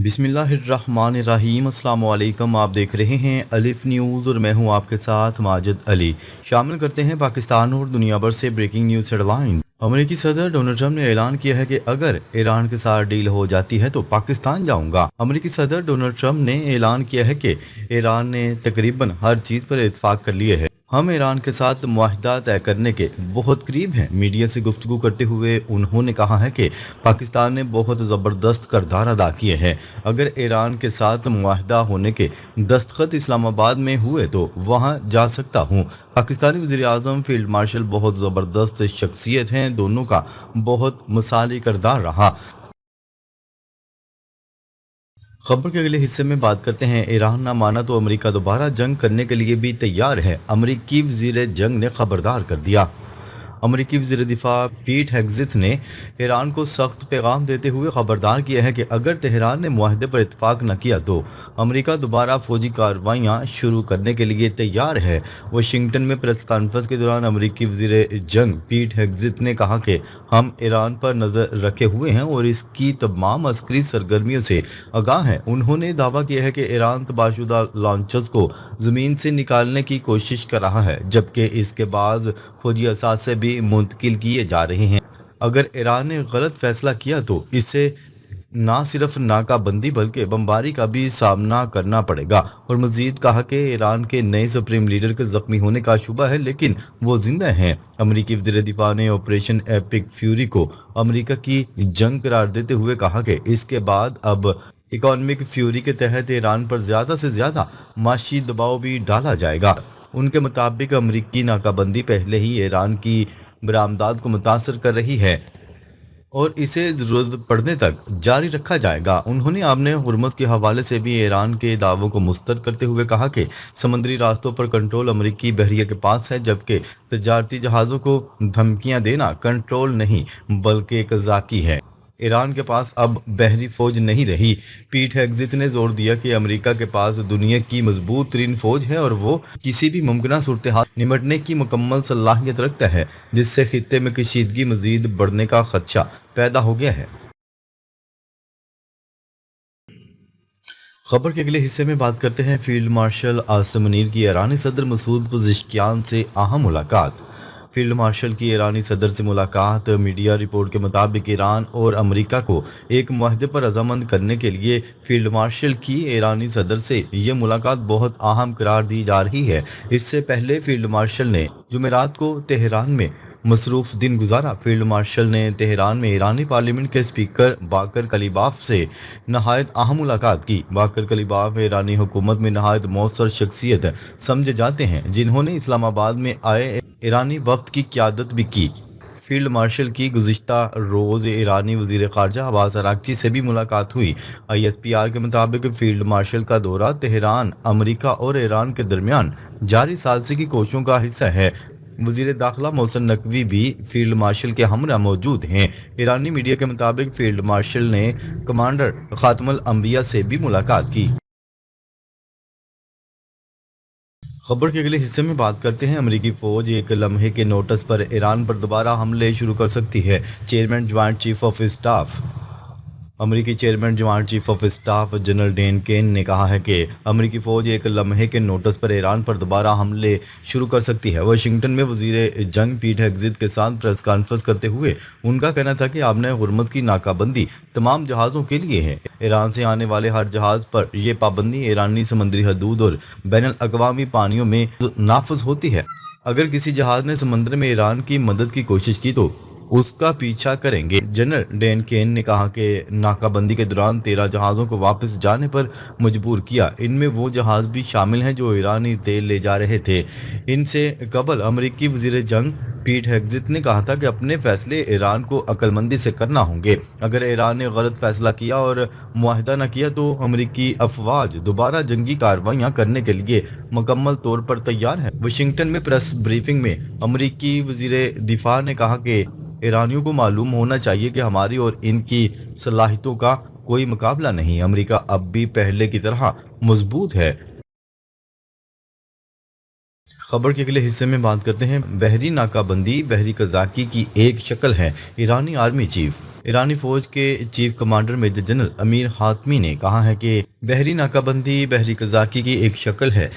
बिस्मिल्लाहिर्रहमानिर्रहीम। अस्सलाम वालेकुम। आप देख रहे हैं अलिफ न्यूज़ और मैं हूं आपके साथ माजिद अली। शामिल करते हैं पाकिस्तान और दुनिया भर से ब्रेकिंग न्यूज़ हेडलाइन। अमेरिकी सदर डोनाल्ड ट्रंप ने ऐलान किया है कि अगर ईरान के साथ डील हो जाती है तो पाकिस्तान जाऊंगा। अमेरिकी सदर डोनाल्ड ट्रंप ने ऐलान किया है कि ईरान ने तकरीबन हर चीज़ पर इत्तेफाक कर लिए है। हम ईरान के साथ मुआहदा तय करने के बहुत करीब हैं। मीडिया से गुफ्तगू करते हुए उन्होंने कहा है कि पाकिस्तान ने बहुत ज़बरदस्त किरदार अदा किए हैं। अगर ईरान के साथ मुआहदा होने के दस्तखत इस्लामाबाद में हुए तो वहां जा सकता हूं। पाकिस्तानी वज़ीर आज़म फील्ड मार्शल बहुत ज़बरदस्त शख्सियत हैं। दोनों का बहुत मिसाली किरदार रहा। खबर के अगले हिस्से में बात करते हैं। ईरान ना माना तो अमेरिका दोबारा जंग करने के लिए भी तैयार है। अमेरिकी वज़ीर जंग ने खबरदार कर दिया। अमेरिकी वज़ीर दिफा पीट हेग्सेथ ने ईरान को सख्त पैगाम देते हुए खबरदार किया है कि अगर तेहरान ने मुआहदे पर इत्तेफाक न किया तो अमेरिका दोबारा फौजी कार्रवाइयाँ शुरू करने के लिए तैयार है। वाशिंगटन में प्रेस कॉन्फ्रेंस के दौरान अमेरिकी वज़ीर जंग पीट हेग्सेथ ने कहा कि हम ईरान पर नज़र रखे हुए हैं और इसकी तमाम अस्करी सरगर्मियों से आगाह हैं। उन्होंने दावा किया है कि ईरान तबाहशुदा लॉन्चर्स को ज़मीन से निकालने की कोशिश कर रहा है, जबकि इसके बाद फौजी असासे भी मुंतकिल किए जा रहे हैं। अगर ईरान ने गलत फैसला किया तो इससे ना सिर्फ नाकाबंदी बल्कि बमबारी का भी सामना करना पड़ेगा। और मजीद कहा कि ईरान के नए सुप्रीम लीडर के जख्मी होने का शुबा है लेकिन वो जिंदा हैं। अमेरिकी वज़ीर दिफा ने ऑपरेशन एपिक फ्यूरी को अमेरिका की जंग करार देते हुए कहा कि इसके बाद अब इकोनॉमिक फ्यूरी के तहत ईरान पर ज़्यादा से ज़्यादा माशी दबाव भी डाला जाएगा। उनके मुताबिक अमेरिकी नाकाबंदी पहले ही ईरान की बरामदात को मुतासर कर रही है और इसे ज़रूरत पड़ने तक जारी रखा जाएगा। उन्होंने आपने हुर्मुज़ के हवाले से भी ईरान के दावों को मुस्तरद करते हुए कहा कि समुद्री रास्तों पर कंट्रोल अमेरिकी बहरिया के पास है, जबकि तजारती जहाज़ों को धमकियां देना कंट्रोल नहीं बल्कि एक ज़ाकी है। ईरान के पास अब बहरी फौज नहीं रही। पीट हेग्सेथ ने जोर दिया कि अमेरिका के पास दुनिया की मजबूत तरीन फौज है और वो किसी भी मुमकिन सूरत हाल निपटने की मुकम्मल सलाहियत रखता है, जिससे खित्ते में कशीदगी मजीद बढ़ने का खदशा पैदा हो गया है। खबर के अगले हिस्से में बात करते हैं। फील्ड मार्शल आसिम मुनीर की ईरानी सदर मसूद पज़ेश्कियान से अहम मुलाकात। फील्ड मार्शल की ईरानी सदर से मुलाकात। मीडिया रिपोर्ट के मुताबिक ईरान और अमेरिका को एक मुआहदे पर रजामंद करने के लिए फील्ड मार्शल की ईरानी सदर से यह मुलाकात बहुत अहम करार दी जा रही है। इससे पहले फील्ड मार्शल ने जुमेरात को तेहरान में मसरूफ दिन गुजारा। फील्ड मार्शल ने तेहरान में ईरानी पार्लियामेंट के स्पीकर बाकर कलीबाफ से नहायत अहम मुलाकात की। बाकर कलीबाफ ईरानी हुकूमत में नहायत मौसर शख्सियत समझे जाते हैं, जिन्होंने इस्लामाबाद में आए ईरानी वक्त की क़यादत भी की। फील्ड मार्शल की गुज़िश्ता रोज़ ईरानी वज़ीर ख़ारजा अब्बास अराग़ची से भी मुलाकात हुई। ISPR के मुताबिक फील्ड मार्शल का दौरा तेहरान, अमेरिका और ईरान के दरमियान जारी सालसी की कोशिशों का हिस्सा है। वज़ीर दाखिला मोहसिन नकवी भी फील्ड मार्शल के हमरा मौजूद हैं। ईरानी मीडिया के मुताबिक फील्ड मार्शल ने कमांडर ख़ातमुल अंबिया से भी मुलाकात की। खबर के अगले हिस्से में बात करते हैं। अमेरिकी फ़ौज एक लम्हे के नोटिस पर ईरान पर दोबारा हमले शुरू कर सकती है। Chairman joint chief of staff अमेरिकी chairman joint chief of staff general Dan Caine ने कहा है कि अमेरिकी फ़ौज एक लम्हे के नोटिस पर ईरान पर दोबारा हमले शुरू कर सकती है। वाशिंगटन में वज़ीर जंग पीट हेग्सेथ के साथ प्रेस कॉन्फ्रेंस करते हुए उनका कहना था कि आपने हुर्मुज़ की नाकाबंदी तमाम जहाज़ों के लिए है। ईरान से आने वाले हर जहाज़ पर यह पाबंदी ईरानी समुद्री हदूद और बैनुल अक़वामी पानियों में नाफिज होती है। अगर किसी जहाज़ ने समंदर में ईरान की मदद की कोशिश की तो उसका पीछा करेंगे। जनरल डेन केन ने कहा कि नाकाबंदी के दौरान 13 जहाज़ों को वापस जाने पर मजबूर किया। इनमें वो जहाज़ भी शामिल हैं जो ईरानी तेल ले जा रहे थे। इनसे कबल अमेरिकी वज़ीर जंग पीट हेग्सेथ ने कहा था कि अपने फैसले ईरान को अक्लमंदी से करना होंगे। अगर ईरान ने गलत फैसला किया और मुआहदा न किया तो अमेरिकी अफवाज दोबारा जंगी कार्रवाइयाँ करने के लिए मुकम्मल तौर पर तैयार है। वाशिंगटन में प्रेस ब्रीफिंग में अमेरिकी वज़ीर दिफा ने कहा कि ईरानियों को मालूम होना चाहिए कि हमारी और इनकी सलाहियतों का कोई मुकाबला नहीं। अमेरिका अब भी पहले की तरह मजबूत है। खबर के अगले हिस्से में बात करते हैं। बहरी नाकाबंदी बहरी कज़ाकी की एक शक्ल है। ईरानी आर्मी चीफ ایرانی فوج کے چیف کمانڈر میجر جنرل امیر حاتمی نے کہا ہے کہ بحری ناکہ بندی بحری قزاقی کی ایک شکل ہے۔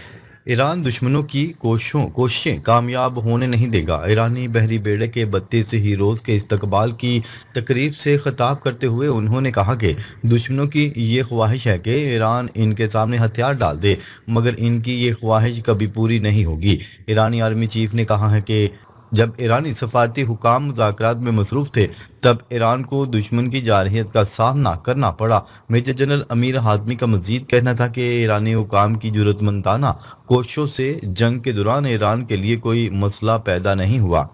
ایران دشمنوں کی کوششیں کامیاب ہونے نہیں دے گا۔ ایرانی بحری بیڑے کے 32 ہی روز کے استقبال کی تقریب سے خطاب کرتے ہوئے انہوں نے کہا کہ دشمنوں کی یہ خواہش ہے کہ ایران ان کے سامنے ہتھیار ڈال دے، مگر ان کی یہ خواہش کبھی پوری نہیں ہوگی۔ ایرانی آرمی چیف نے کہا ہے کہ جب ایرانی سفارتی حکام مذاکرات میں مصروف تھے تب ایران کو دشمن کی جارحیت کا سامنا کرنا پڑا۔ میجر جنرل امیر حاتمی کا مزید کہنا تھا کہ ایرانی حکام کی جرأت مندانہ کوششوں سے جنگ کے دوران ایران کے لیے کوئی مسئلہ پیدا نہیں ہوا۔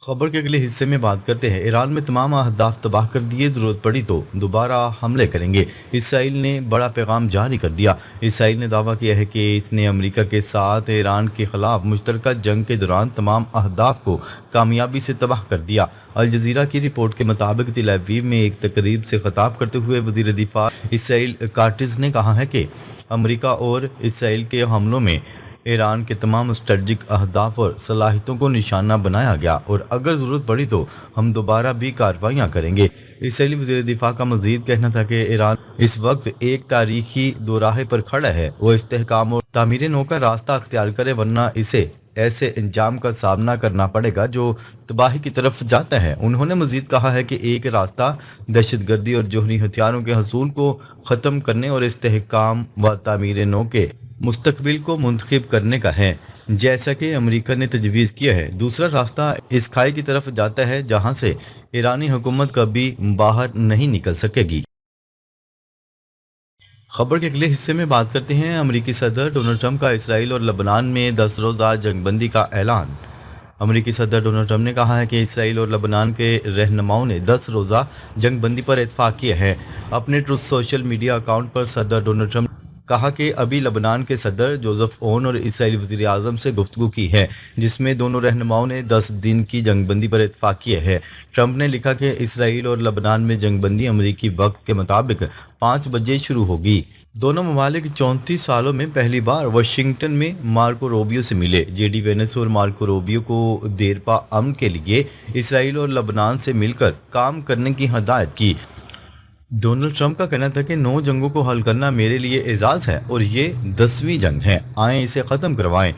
خبر کے اگلے حصے میں بات کرتے ہیں۔ ایران میں تمام اہداف تباہ کر دیے، ضرورت پڑی تو دوبارہ حملے کریں گے۔ اسرائیل نے بڑا پیغام جاری کر دیا۔ اسرائیل نے دعویٰ کیا ہے کہ اس نے امریکہ کے ساتھ ایران کے خلاف مشترکہ جنگ کے دوران تمام اہداف کو کامیابی سے تباہ کر دیا۔ الجزیرہ کی رپورٹ کے مطابق تل ابیب میں ایک تقریب سے خطاب کرتے ہوئے وزیر دفاع اسرائیل کاٹز نے کہا ہے کہ امریکہ اور اسرائیل کے حملوں میں ایران کے تمام اسٹریٹجک اہداف اور صلاحیتوں کو نشانہ بنایا گیا اور اگر ضرورت پڑی تو ہم دوبارہ بھی کارروائیاں کریں گے۔ اسرائیلی وزیر دفاع کا مزید کہنا تھا کہ ایران اس وقت ایک تاریخی دوراہے پر کھڑا ہے، وہ استحکام اور تعمیر نو کا راستہ اختیار کرے ورنہ اسے ایسے انجام کا سامنا کرنا پڑے گا جو تباہی کی طرف جاتا ہے۔ انہوں نے مزید کہا ہے کہ ایک راستہ دہشت گردی اور جوہری ہتھیاروں کے حصول کو ختم کرنے اور استحکام و تعمیر نو کے مستقبل کو منتخب کرنے کا ہے، جیسا کہ امریکہ نے تجویز کیا ہے۔ دوسرا راستہ اس کھائی کی طرف جاتا ہے جہاں سے ایرانی حکومت کبھی باہر نہیں نکل سکے گی۔ خبر کے اگلے حصے میں بات کرتے ہیں۔ امریکی صدر ڈونلڈ ٹرمپ کا اسرائیل اور لبنان میں 10 روزہ جنگ بندی کا اعلان۔ امریکی صدر ڈونلڈ ٹرمپ نے کہا ہے کہ اسرائیل اور لبنان کے رہنماؤں نے 10 روزہ جنگ بندی پر اتفاق کیا ہے۔ اپنے ٹروتھ سوشل میڈیا اکاؤنٹ پر صدر ڈونلڈ ٹرمپ کہا کہ ابھی لبنان کے صدر جوزف اون اور اسرائیلی وزیر اعظم سے گفتگو کی ہے جس میں دونوں رہنماؤں نے 10 دن کی جنگ بندی پر اتفاق کیا ہے۔ ٹرمپ نے لکھا کہ اسرائیل اور لبنان میں جنگ بندی امریکی وقت کے مطابق 5 بجے شروع ہوگی۔ دونوں ممالک 34 سالوں میں پہلی بار واشنگٹن میں مارکو روبیو سے ملے۔ جے ڈی وینس اور مارکو روبیو کو دیرپا امن کے لیے اسرائیل اور لبنان سے مل کر کام کرنے کی ہدایت کی۔ ڈونلڈ ٹرمپ کا کہنا تھا کہ 9 جنگوں کو حل کرنا میرے لیے اعزاز ہے اور یہ 10ویں جنگ ہے، آئیں اسے ختم کروائیں۔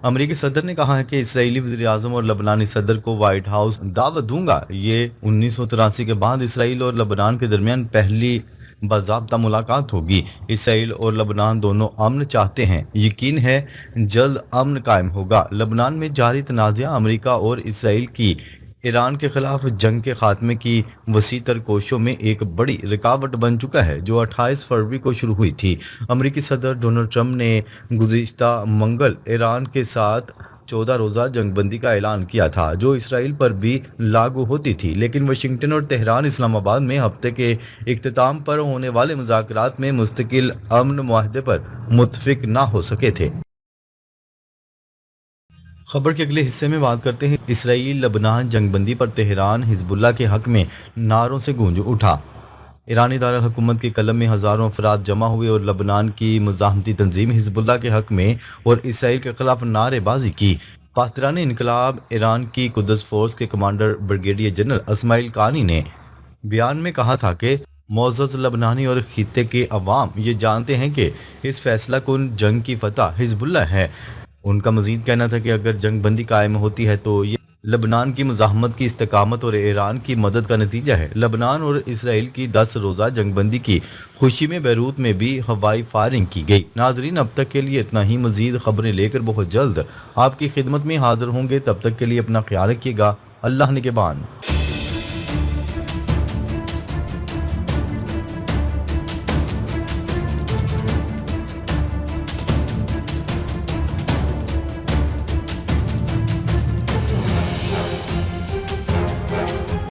امریکی صدر نے کہا ہے کہ اسرائیلی وزیر اعظم اور لبنانی صدر کو وائٹ ہاؤس دعوت دوں گا۔ یہ 1983 کے بعد اسرائیل اور لبنان کے درمیان پہلی باضابطہ ملاقات ہوگی۔ اسرائیل اور لبنان دونوں امن چاہتے ہیں، یقین ہے جلد امن قائم ہوگا۔ لبنان میں جاری تنازعہ امریکہ اور اسرائیل کی ایران کے خلاف جنگ کے خاتمے کی وسیع تر کوششوں میں ایک بڑی رکاوٹ بن چکا ہے جو 28 فروری کو شروع ہوئی تھی۔ امریکی صدر ڈونلڈ ٹرمپ نے گزشتہ منگل ایران کے ساتھ 14 روزہ جنگ بندی کا اعلان کیا تھا جو اسرائیل پر بھی لاگو ہوتی تھی، لیکن واشنگٹن اور تہران اسلام آباد میں ہفتے کے اختتام پر ہونے والے مذاکرات میں مستقل امن معاہدے پر متفق نہ ہو سکے تھے۔ خبر کے اگلے حصے میں بات کرتے ہیں۔ اسرائیل لبنان جنگ بندی پر تہران حزب اللہ کے حق میں نعروں سے گونج اٹھا۔ ایرانی دارالحکومت کے قلعہ میں ہزاروں افراد جمع ہوئے اور لبنان کی مزاحمتی تنظیم حزب اللہ کے حق میں اور اسرائیل کے خلاف نعرے بازی کی۔ پاسداران انقلاب ایران کی قدس فورس کے کمانڈر بریگیڈیئر جنرل اسماعیل قانی نے بیان میں کہا تھا کہ معزز لبنانی اور خطے کے عوام یہ جانتے ہیں کہ اس فیصلہ کن جنگ کی فتح حزب اللہ ہے۔ ان کا مزید کہنا تھا کہ اگر جنگ بندی قائم ہوتی ہے تو یہ لبنان کی مزاحمت کی استقامت اور ایران کی مدد کا نتیجہ ہے۔ لبنان اور اسرائیل کی 10 روزہ جنگ بندی کی خوشی میں بیروت میں بھی ہوائی فائرنگ کی گئی۔ ناظرین اب تک کے لیے اتنا ہی، مزید خبریں لے کر بہت جلد آپ کی خدمت میں حاضر ہوں گے، تب تک کے لیے اپنا خیال رکھیے گا۔ اللہ نگہبان۔